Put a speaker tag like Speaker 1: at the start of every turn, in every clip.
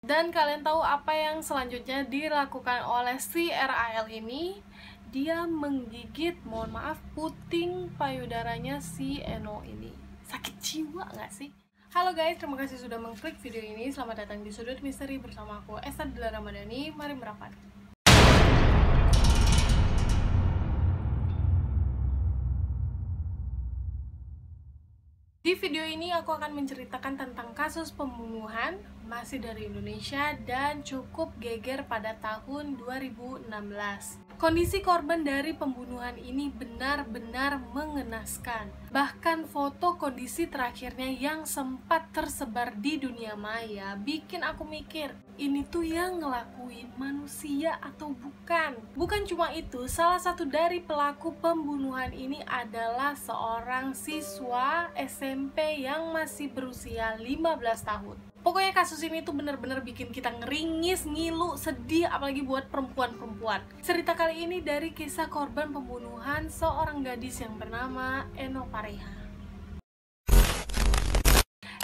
Speaker 1: Dan kalian tahu apa yang selanjutnya dilakukan oleh si RAL ini? Dia menggigit, mohon maaf, puting payudaranya si Eno ini. Sakit jiwa nggak sih? Halo guys, terima kasih sudah mengklik video ini. Selamat datang di Sudut Misteri bersama aku, Esa Dila Ramadhani. Mari merapat. Di video ini aku akan menceritakan tentang kasus pembunuhan masih dari Indonesia dan cukup geger pada tahun 2016. Kondisi korban dari pembunuhan ini benar-benar mengenaskan. Bahkan foto kondisi terakhirnya yang sempat tersebar di dunia maya bikin aku mikir, ini tuh yang ngelakuin manusia atau bukan? Bukan cuma itu, salah satu dari pelaku pembunuhan ini adalah seorang siswa SMP yang masih berusia 15 tahun. Pokoknya kasus ini tuh bener-bener bikin kita ngeringis, ngilu, sedih, apalagi buat perempuan-perempuan. Cerita kali ini dari kisah korban pembunuhan seorang gadis yang bernama Eno Pariha.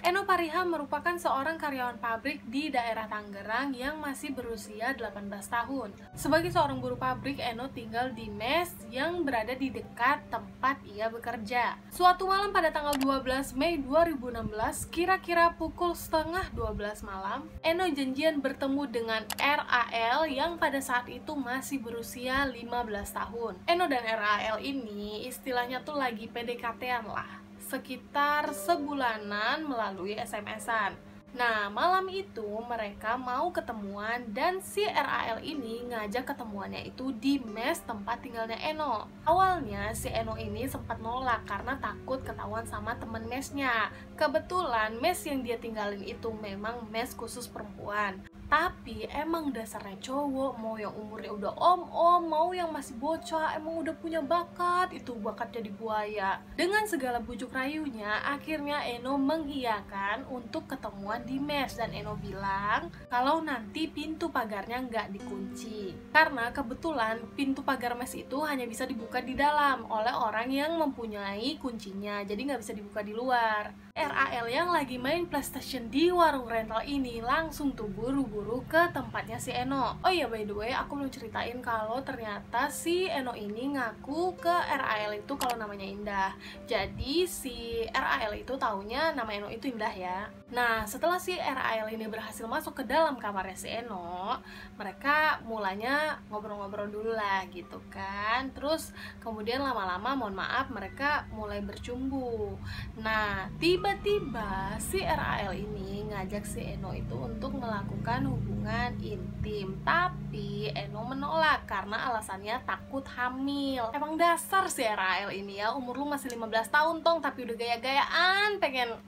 Speaker 1: Eno Pariha merupakan seorang karyawan pabrik di daerah Tangerang yang masih berusia 18 tahun. Sebagai seorang buruh pabrik, Eno tinggal di mes yang berada di dekat tempat ia bekerja. Suatu malam pada tanggal 12 Mei 2016, kira-kira pukul setengah 12 malam, Eno janjian bertemu dengan RAL yang pada saat itu masih berusia 15 tahun. Eno dan RAL ini istilahnya tuh lagi PDKT-an lah, sekitar sebulanan melalui SMS-an. Nah, malam itu mereka mau ketemuan dan si RAL ini ngajak ketemuannya itu di mes tempat tinggalnya Eno. Awalnya si Eno ini sempat nolak karena takut ketahuan sama temen mesnya. Kebetulan mes yang dia tinggalin itu memang mes khusus perempuan. Tapi emang dasarnya cowok, mau yang umurnya udah om-om, mau yang masih bocah, emang udah punya bakat, itu bakat jadi buaya. Dengan segala bujuk rayunya, akhirnya Eno mengiyakan untuk ketemuan di mes. Dan Eno bilang kalau nanti pintu pagarnya nggak dikunci. Karena kebetulan pintu pagar mes itu hanya bisa dibuka di dalam oleh orang yang mempunyai kuncinya, jadi nggak bisa dibuka di luar. RAL yang lagi main PlayStation di warung rental ini langsung tuh buru-buru ke tempatnya si Eno. Oh iya, by the way, aku belum ceritain kalau ternyata si Eno ini ngaku ke RAL itu kalau namanya Indah. Jadi si RAL itu taunya nama Eno itu Indah ya. Nah, setelah si RAL ini berhasil masuk ke dalam kamarnya si Eno, mereka mulanya ngobrol-ngobrol dulu lah gitu kan. Terus kemudian lama-lama, mohon maaf, mereka mulai bercumbu. Nah, tiba-tiba si RAL ini ngajak si Eno itu untuk melakukan hubungan intim. Tapi Eno menolak karena alasannya takut hamil. Emang dasar si RAL ini ya, umur lu masih 15 tahun tong, tapi udah gaya-gayaan pengen.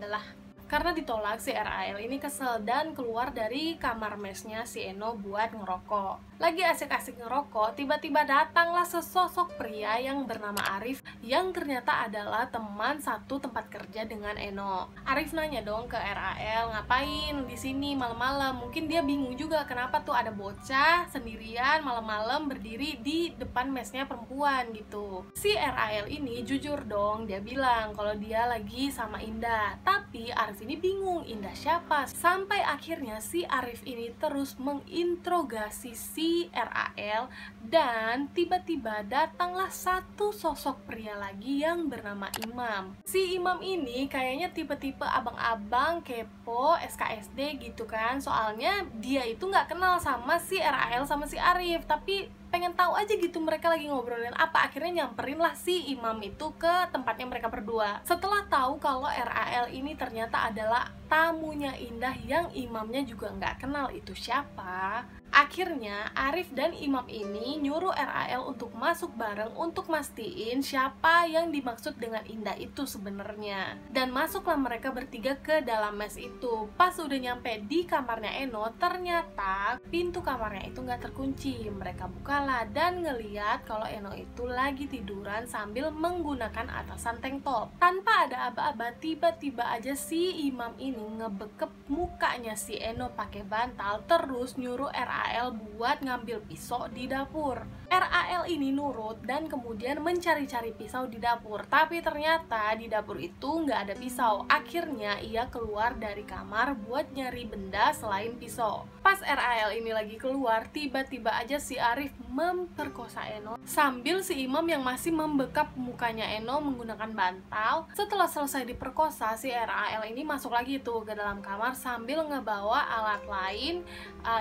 Speaker 1: Adalah karena ditolak, si RAL ini kesel dan keluar dari kamar mesnya si Eno buat ngerokok. Lagi asik-asik ngerokok, tiba-tiba datanglah sesosok pria yang bernama Arif, yang ternyata adalah teman satu tempat kerja dengan Eno. Arif nanya dong ke RAL, ngapain di sini malam-malam? Mungkin dia bingung juga kenapa tuh ada bocah sendirian malam-malam berdiri di depan mesnya perempuan gitu. Si RAL ini jujur dong, dia bilang kalau dia lagi sama Indah. Tapi Arif ini bingung, Indah siapa? Sampai akhirnya si Arif ini terus menginterogasi si RAL dan tiba-tiba datanglah satu sosok pria lagi yang bernama Imam. Si Imam ini kayaknya tipe-tipe abang-abang kepo SKSD gitu kan, soalnya dia itu nggak kenal sama si RAL sama si Arif, tapi pengen tahu aja gitu mereka lagi ngobrolin apa. Akhirnya nyamperin lah si Imam itu ke tempatnya mereka berdua. Setelah tahu kalau RAL ini ternyata adalah tamunya Indah yang Imamnya juga nggak kenal itu siapa, akhirnya Arif dan Imam ini nyuruh RAL untuk masuk bareng untuk mastiin siapa yang dimaksud dengan Indah itu sebenarnya. Dan masuklah mereka bertiga ke dalam mes itu. Pas udah nyampe di kamarnya Eno, ternyata pintu kamarnya itu nggak terkunci. Mereka bukalah dan ngeliat kalau Eno itu lagi tiduran sambil menggunakan atasan tank top. Tanpa ada aba-aba, tiba-tiba aja si Imam ini ini ngebekep mukanya si Eno pakai bantal, terus nyuruh RAL buat ngambil pisau di dapur. RAL ini nurut dan kemudian mencari-cari pisau di dapur, tapi ternyata di dapur itu nggak ada pisau. Akhirnya ia keluar dari kamar buat nyari benda selain pisau. Pas RAL ini lagi keluar, tiba-tiba aja si Arif memperkosa Eno sambil si Imam yang masih membekap mukanya Eno menggunakan bantal. Setelah selesai diperkosa, si RAL ini masuk lagi tuh ke dalam kamar sambil ngebawa alat lain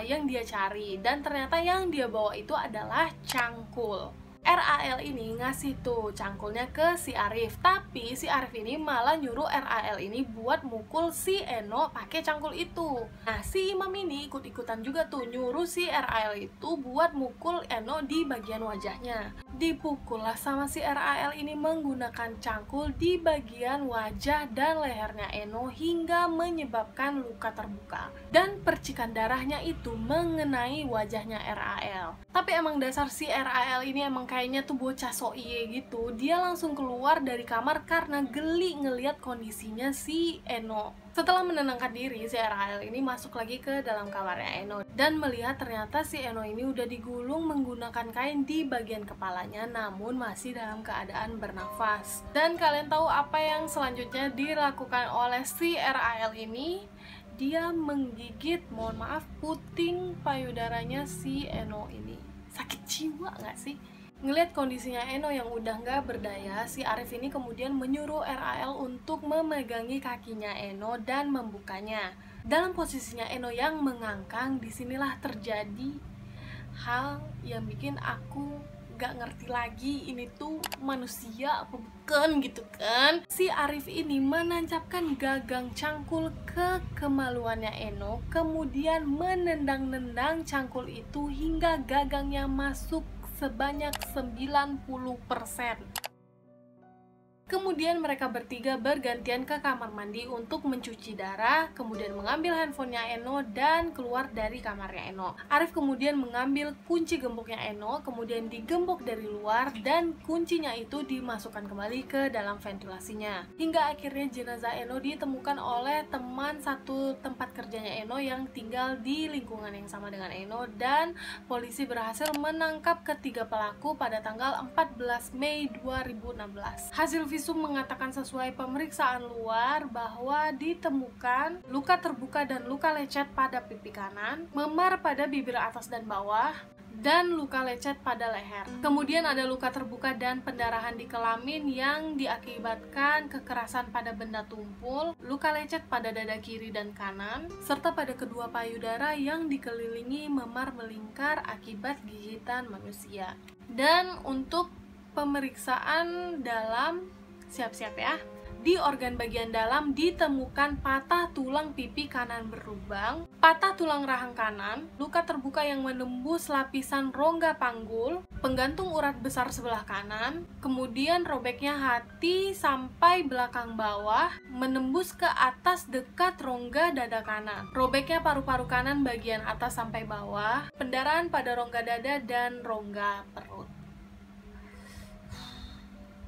Speaker 1: yang dia cari, dan ternyata yang dia bawa itu adalah cangkul. RAL ini ngasih tuh cangkulnya ke si Arif, tapi si Arif ini malah nyuruh RAL ini buat mukul si Eno pakai cangkul itu. Nah, si Imam ini ikut-ikutan juga tuh nyuruh si RAL itu buat mukul Eno di bagian wajahnya. Dipukul lah sama si RAL ini menggunakan cangkul di bagian wajah dan lehernya Eno hingga menyebabkan luka terbuka. Dan percikan darahnya itu mengenai wajahnya RAL. Tapi emang dasar si RAL ini emang kayaknya tuh bocah soiye gitu. Dia langsung keluar dari kamar karena geli ngeliat kondisinya si Eno. Setelah menenangkan diri, si RAL ini masuk lagi ke dalam kamarnya Eno dan melihat ternyata si Eno ini udah digulung menggunakan kain di bagian kepalanya, namun masih dalam keadaan bernafas. Dan kalian tahu apa yang selanjutnya dilakukan oleh si RAL ini? Dia menggigit, mohon maaf, puting payudaranya si Eno ini. Sakit jiwa nggak sih? Ngelihat kondisinya Eno yang udah nggak berdaya, si Arif ini kemudian menyuruh RAL untuk memegangi kakinya Eno dan membukanya. Dalam posisinya Eno yang mengangkang, disinilah terjadi hal yang bikin aku gak ngerti lagi ini tuh manusia apa bukan gitu kan. Si Arif ini menancapkan gagang cangkul ke kemaluannya Eno, kemudian menendang-nendang cangkul itu hingga gagangnya masuk sebanyak 90%. Kemudian mereka bertiga bergantian ke kamar mandi untuk mencuci darah, kemudian mengambil handphonenya Eno dan keluar dari kamarnya Eno. Arif kemudian mengambil kunci gemboknya Eno, kemudian digembok dari luar dan kuncinya itu dimasukkan kembali ke dalam ventilasinya. Hingga akhirnya jenazah Eno ditemukan oleh teman satu tempat kerjanya Eno yang tinggal di lingkungan yang sama dengan Eno, dan polisi berhasil menangkap ketiga pelaku pada tanggal 14 Mei 2016. Hasil visum mengatakan sesuai pemeriksaan luar bahwa ditemukan luka terbuka dan luka lecet pada pipi kanan, memar pada bibir atas dan bawah, dan luka lecet pada leher. Kemudian ada luka terbuka dan pendarahan di kelamin yang diakibatkan kekerasan pada benda tumpul, luka lecet pada dada kiri dan kanan, serta pada kedua payudara yang dikelilingi memar melingkar akibat gigitan manusia. Dan untuk pemeriksaan dalam, siap-siap ya, di organ bagian dalam ditemukan patah tulang pipi kanan berlubang, patah tulang rahang kanan, luka terbuka yang menembus lapisan rongga panggul, penggantung urat besar sebelah kanan, kemudian robeknya hati sampai belakang bawah, menembus ke atas dekat rongga dada kanan, robeknya paru-paru kanan bagian atas sampai bawah, pendarahan pada rongga dada dan rongga perut.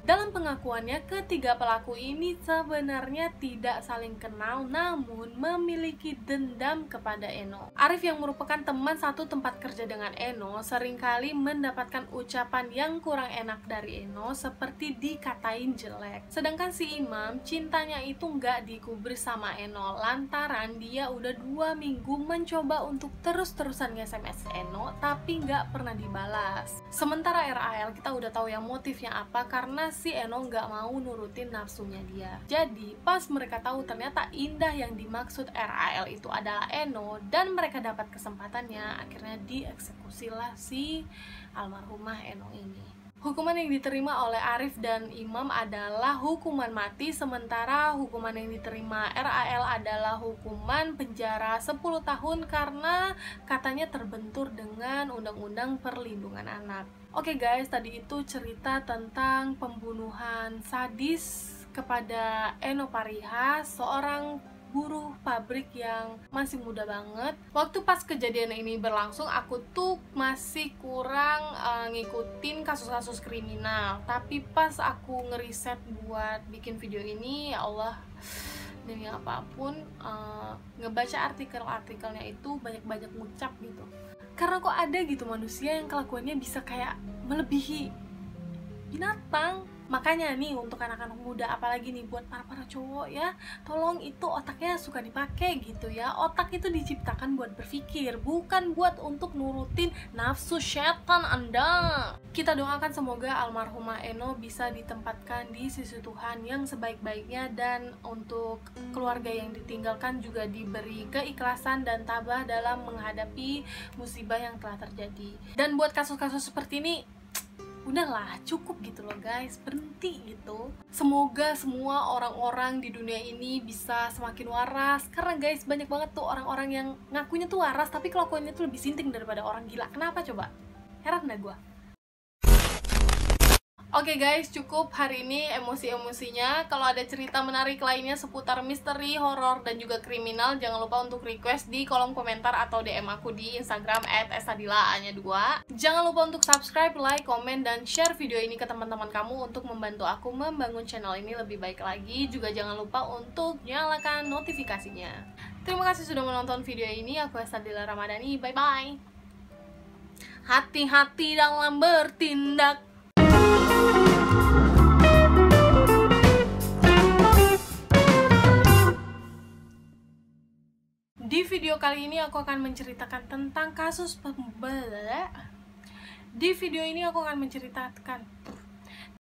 Speaker 1: Dalam pengakuannya, ketiga pelaku ini sebenarnya tidak saling kenal namun memiliki dendam kepada Eno. Arif yang merupakan teman satu tempat kerja dengan Eno seringkali mendapatkan ucapan yang kurang enak dari Eno seperti dikatain jelek. Sedangkan si Imam cintanya itu nggak dikubris sama Eno lantaran dia udah 2 minggu mencoba untuk terus-terusan nge-SMS Eno tapi nggak pernah dibalas. Sementara RAL kita udah tahu yang motifnya apa, karena si Eno nggak mau nurutin nafsunya dia. Jadi pas mereka tahu ternyata Indah yang dimaksud RAL itu adalah Eno dan mereka dapat kesempatannya, akhirnya dieksekusilah si almarhumah Eno ini. Hukuman yang diterima oleh Arif dan Imam adalah hukuman mati, sementara hukuman yang diterima RAL adalah hukuman penjara 10 tahun karena katanya terbentur dengan Undang-Undang Perlindungan Anak. Oke guys, tadi itu cerita tentang pembunuhan sadis kepada Eno Pariha, seorang buruh pabrik yang masih muda banget. Waktu pas kejadian ini berlangsung, aku tuh masih kurang ngikutin kasus-kasus kriminal. Tapi pas aku ngeriset buat bikin video ini, ya Allah, demi apapun, ngebaca artikel-artikelnya itu banyak-banyak ngucap gitu. Karena kok ada gitu manusia yang kelakuannya bisa kayak melebihi binatang. Makanya nih untuk anak-anak muda, apalagi nih buat para cowok ya, tolong itu otaknya suka dipakai gitu ya. Otak itu diciptakan buat berpikir, bukan buat untuk nurutin nafsu setan Anda. Kita doakan semoga almarhumah Eno bisa ditempatkan di sisi Tuhan yang sebaik-baiknya, dan untuk keluarga yang ditinggalkan juga diberi keikhlasan dan tabah dalam menghadapi musibah yang telah terjadi. Dan buat kasus-kasus seperti ini, udahlah, cukup gitu loh guys, berhenti gitu. Semoga semua orang-orang di dunia ini bisa semakin waras, karena guys banyak banget tuh orang-orang yang ngakunya tuh waras tapi kelakuannya tuh lebih sinting daripada orang gila. Kenapa coba? Heran dah gue. Oke guys, cukup hari ini emosi-emosinya. Kalau ada cerita menarik lainnya seputar misteri, horor, dan juga kriminal, jangan lupa untuk request di kolom komentar atau DM aku di Instagram @esadila_2. Jangan lupa untuk subscribe, like, komen, dan share video ini ke teman-teman kamu untuk membantu aku membangun channel ini lebih baik lagi. Juga jangan lupa untuk nyalakan notifikasinya. Terima kasih sudah menonton video ini. Aku Esadila Ramadhani. Bye-bye. Hati-hati dalam bertindak. Di video kali ini aku akan menceritakan tentang kasus Di video ini aku akan menceritakan